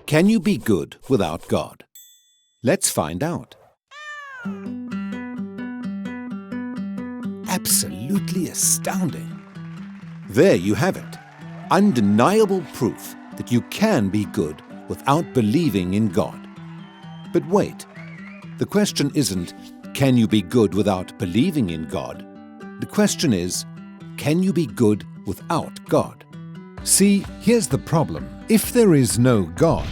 Can you be good without God? Let's find out. Absolutely astounding. There you have it. Undeniable proof that you can be good without believing in God. But wait, the question isn't, can you be good without believing in God? The question is, can you be good without God? See, here's the problem. If there is no God,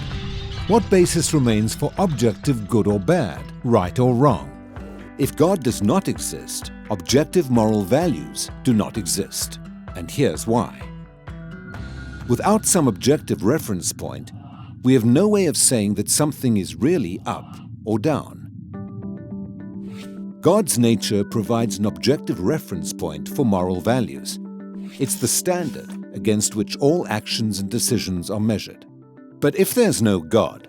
what basis remains for objective good or bad, right or wrong? If God does not exist, objective moral values do not exist. And here's why. Without some objective reference point, we have no way of saying that something is really up or down. God's nature provides an objective reference point for moral values. It's the standard against which all actions and decisions are measured. But if there's no God,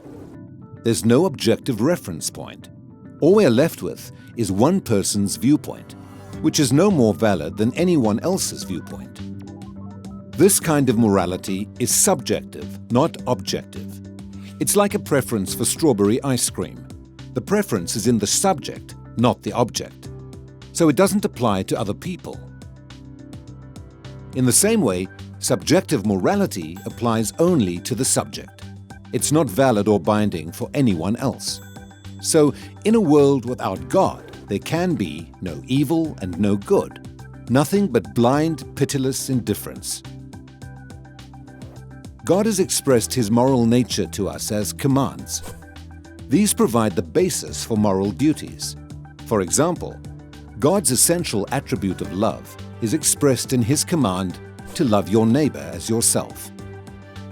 there's no objective reference point. All we're left with is one person's viewpoint, which is no more valid than anyone else's viewpoint. This kind of morality is subjective, not objective. It's like a preference for strawberry ice cream. The preference is in the subject, not the object. So it doesn't apply to other people. In the same way, subjective morality applies only to the subject. It's not valid or binding for anyone else. So, in a world without God, there can be no evil and no good, nothing but blind, pitiless indifference. God has expressed His moral nature to us as commands. These provide the basis for moral duties. For example, God's essential attribute of love is expressed in His command to love your neighbor as yourself.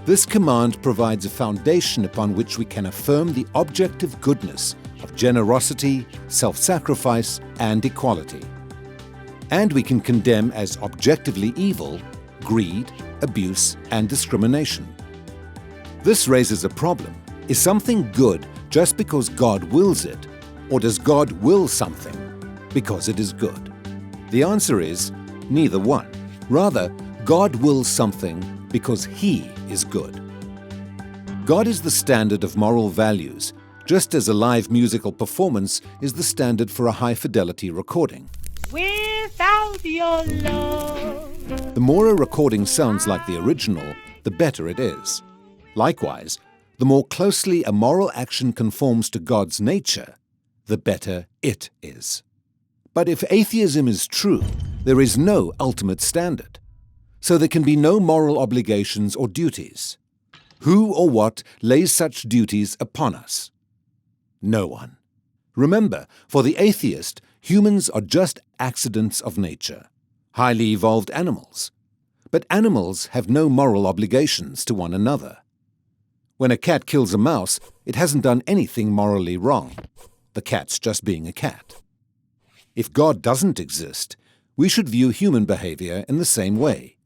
This command provides a foundation upon which we can affirm the objective goodness of generosity, self-sacrifice, and equality. And we can condemn as objectively evil greed, abuse, and discrimination. This raises a problem. Is something good just because God wills it, or does God will something because it is good? The answer is neither one. Rather, God wills something because He is good. God is the standard of moral values, just as a live musical performance is the standard for a high-fidelity recording. Without your love. The more a recording sounds like the original, the better it is. Likewise, the more closely a moral action conforms to God's nature, the better it is. But if atheism is true, there is no ultimate standard. So there can be no moral obligations or duties. Who or what lays such duties upon us? No one. Remember, for the atheist, humans are just accidents of nature, highly evolved animals. But animals have no moral obligations to one another. When a cat kills a mouse, it hasn't done anything morally wrong. The cat's just being a cat. If God doesn't exist, we should view human behavior in the same way.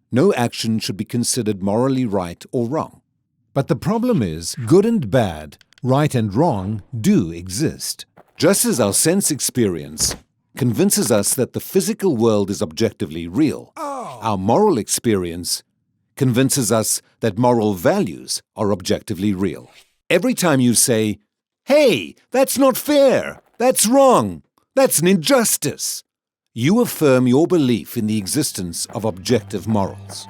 No action should be considered morally right or wrong. But the problem is, good and bad, right and wrong, do exist. Just as our sense experience convinces us that the physical world is objectively real, our moral experience convinces us that moral values are objectively real. Every time you say, "Hey, that's not fair, that's wrong, that's an injustice," you affirm your belief in the existence of objective morals.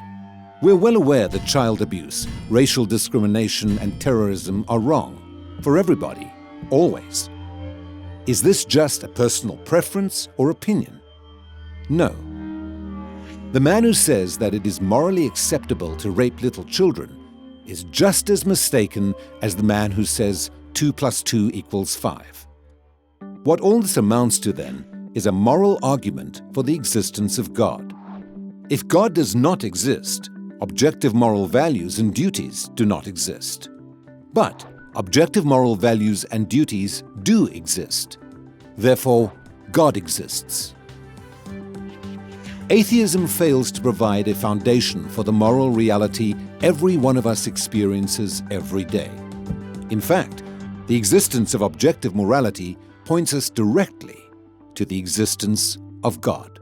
We're well aware that child abuse, racial discrimination, and terrorism are wrong for everybody, always. Is this just a personal preference or opinion? No. The man who says that it is morally acceptable to rape little children is just as mistaken as the man who says 2 + 2 = 5. What all this amounts to, then, is a moral argument for the existence of God. If God does not exist, objective moral values and duties do not exist. But objective moral values and duties do exist. Therefore, God exists. Atheism fails to provide a foundation for the moral reality every one of us experiences every day. In fact, the existence of objective morality points us directly to the existence of God.